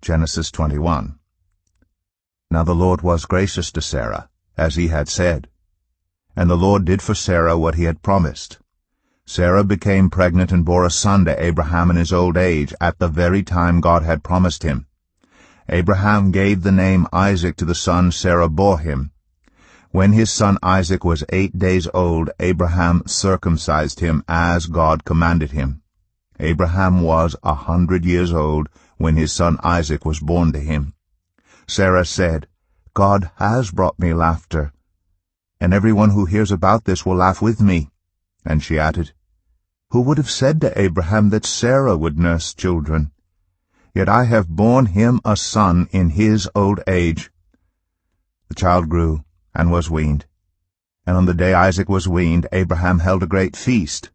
Genesis 21. Now the Lord was gracious to Sarah, as he had said. And the Lord did for Sarah what he had promised. Sarah became pregnant and bore a son to Abraham in his old age, at the very time God had promised him. Abraham gave the name Isaac to the son Sarah bore him. When his son Isaac was 8 days old, Abraham circumcised him as God commanded him. Abraham was 100 years old when his son Isaac was born to him. Sarah said, God has brought me laughter, and everyone who hears about this will laugh with me. And she added, Who would have said to Abraham that Sarah would nurse children? Yet I have borne him a son in his old age. The child grew and was weaned. And on the day Isaac was weaned, Abraham held a great feast.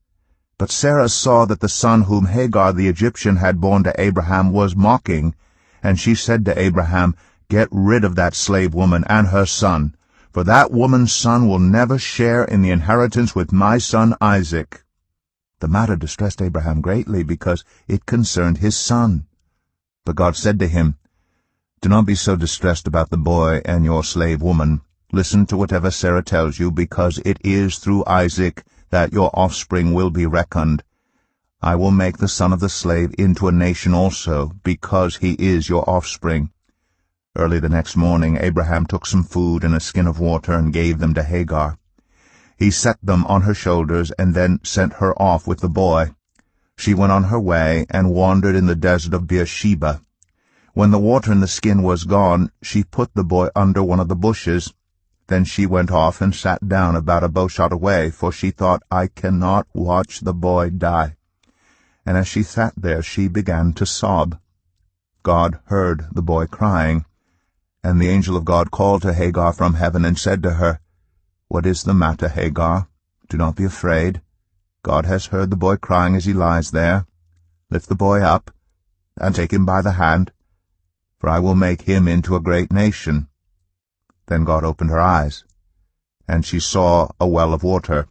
But Sarah saw that the son whom Hagar the Egyptian had borne to Abraham was mocking, and she said to Abraham, Get rid of that slave woman and her son, for that woman's son will never share in the inheritance with my son Isaac. The matter distressed Abraham greatly, because it concerned his son. But God said to him, Do not be so distressed about the boy and your slave woman. Listen to whatever Sarah tells you, because it is through Isaac that your offspring will be reckoned. I will make the son of the slave into a nation also, because he is your offspring. Early the next morning Abraham took some food and a skin of water and gave them to Hagar. He set them on her shoulders and then sent her off with the boy. She went on her way and wandered in the desert of Beersheba. When the water in the skin was gone, she put the boy under one of the bushes. Then she went off and sat down about a bowshot away, for she thought, I cannot watch the boy die. And as she sat there, she began to sob. God heard the boy crying, and the angel of God called to Hagar from heaven and said to her, What is the matter, Hagar? Do not be afraid. God has heard the boy crying as he lies there. Lift the boy up, and take him by the hand, for I will make him into a great nation. Then God opened her eyes, and she saw a well of water.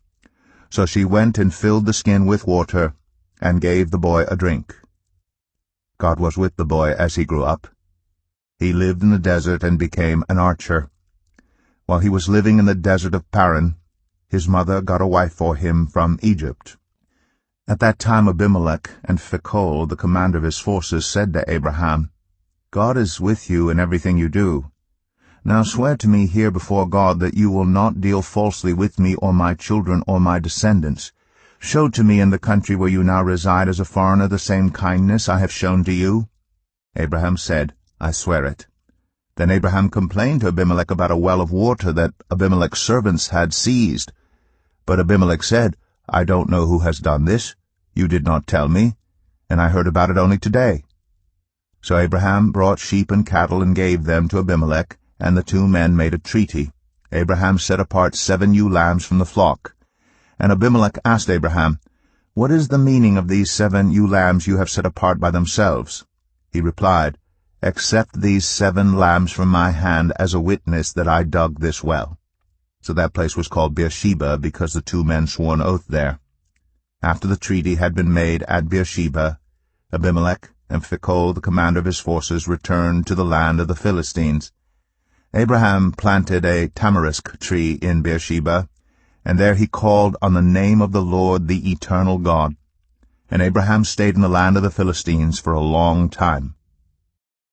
So she went and filled the skin with water, and gave the boy a drink. God was with the boy as he grew up. He lived in the desert and became an archer. While he was living in the desert of Paran, his mother got a wife for him from Egypt. At that time Abimelech and Phicol, the commander of his forces, said to Abraham, God is with you in everything you do. Now swear to me here before God that you will not deal falsely with me or my children or my descendants. Show to me in the country where you now reside as a foreigner the same kindness I have shown to you. Abraham said, I swear it. Then Abraham complained to Abimelech about a well of water that Abimelech's servants had seized. But Abimelech said, I don't know who has done this. You did not tell me, and I heard about it only today. So Abraham brought sheep and cattle and gave them to Abimelech, and the two men made a treaty. Abraham set apart 7 ewe lambs from the flock. And Abimelech asked Abraham, What is the meaning of these 7 ewe lambs you have set apart by themselves? He replied, Accept these 7 lambs from my hand as a witness that I dug this well. So that place was called Beersheba, because the 2 men swore an oath there. After the treaty had been made at Beersheba, Abimelech and Phicol, the commander of his forces, returned to the land of the Philistines. Abraham planted a tamarisk tree in Beersheba, and there he called on the name of the Lord, the eternal God. And Abraham stayed in the land of the Philistines for a long time.